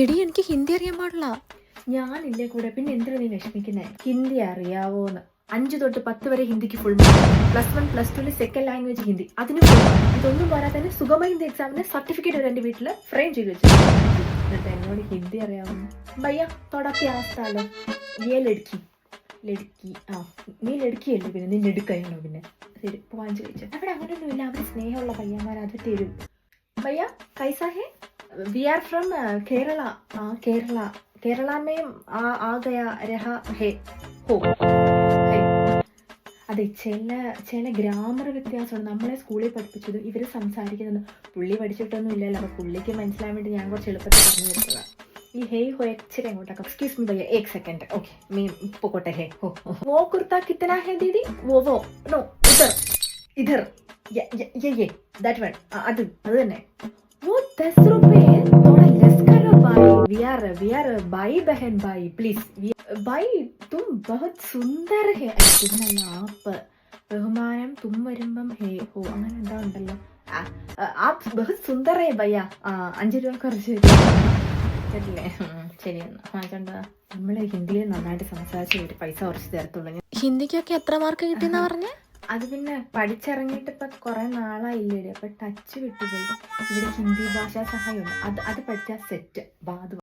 എടി എനിക്ക് ഹിന്ദി അറിയാൻ പാടില്ല. ഞാനില്ലേ കൂടെ, പിന്നെ എന്തിനാ നീ വിഷമിക്കുന്നേ? ഹിന്ദി അറിയാവോന്ന്? 5 തൊട്ട് 10 വരെ ഹിന്ദിക്ക് full mark. +1 +2 second language Hindi, അതിന് ഫുൾ മാർക്ക്. ഇതൊന്നും പോരാതെ തന്നെ സുഗമ ഹിന്ദി എക്സാമിന് സർട്ടിഫിക്കറ്റ് വരെ എൻ്റെ വീട്ടിൽ ഫ്രെയിം ചെയ്ത് വെച്ചു. എന്നിട്ട് എന്നോട് ഹിന്ദി അറിയാവുന്നു. ഭയ്യ തൊടപ്പി ആസ്താലോ ഏ ലടുക്കി ലടുക്കി നീ ലടുക്കിയല്ലേ, പിന്നെ നീ ലെടുക്കയാണോ? പിന്നെ ശരി വാങ്ങിച്ചു കഴിച്ചു. അവിടെ അങ്ങനെയൊന്നുമില്ല, അവർ സ്നേഹമുള്ള പയ്യന്മാർ, അത് തരും. ഭയ്യ കൈസാ ഹേ? We are from Kerala. Kerala में आ गया रहा है हो. അതെ, ചില ഗ്രാമർ വ്യത്യാസമുണ്ട്. നമ്മളെ സ്കൂളിൽ പഠിപ്പിച്ചത് ഇവർ സംസാരിക്കുന്നത് പുള്ളി പഠിച്ചിട്ടൊന്നും ഇല്ലല്ലോ, അപ്പോൾ പുള്ളിക്ക് മനസ്സിലാൻ വേണ്ടി ഞാൻ കുറച്ച് എളുപ്പത്തിൽ പറഞ്ഞു തരുന്നതാണ്. ഈ ഹേ ഹോ ഇച്ചിരി അങ്ങോട്ടൊക്കെ. എക്സ്ക്യൂസ് മീ ഭയ്യ, एक सेकंड. ഓക്കെ മീ പൊക്കോട്ടെ. ഹേ ഹോ वो कुर्ता कितना है दीदी? वो नो इधर ये that one. അത് തന്നെ. वो 10 रुपए थोड़ा लेस करो भाई. we are भाई बहन भाई प्लीज. भाई तुम बहुत सुंदर है. तुमല്ല ആപ്പ് ബഹുമാനം തും വരുമ്പം ഹേ ഹോ അങ്ങനെ എന്താ ഉണ്ടല്ലോ. ആപ്പ് ബഹുത് സുന്ദർ ഹേ ഭയ്യ. 5 രൂപ കുറച്ച് തരില്ലേ? ശരി എന്നാ വാങ്ങിച്ചോണ്ടാ. നമ്മള് ഹിന്ദിയിൽ നന്നായിട്ട് സംസാരിച്ച് പൈസ കുറച്ച് തരത്തുള്ളൂ. ഹിന്ദിക്കൊക്കെ എത്ര മാർക്ക് കിട്ടിയെന്നാ പറഞ്ഞേ? അത് പിന്നെ പഠിച്ചിറങ്ങിയിട്ട് ഇപ്പം കുറേ നാളായില്ലേ, അപ്പം ടച്ച് വിട്ടുപോയി. ഇവിടെ ഹിന്ദി ഭാഷാ സഹായമുണ്ട്, അത് പഠിച്ചാൽ സെറ്റ്.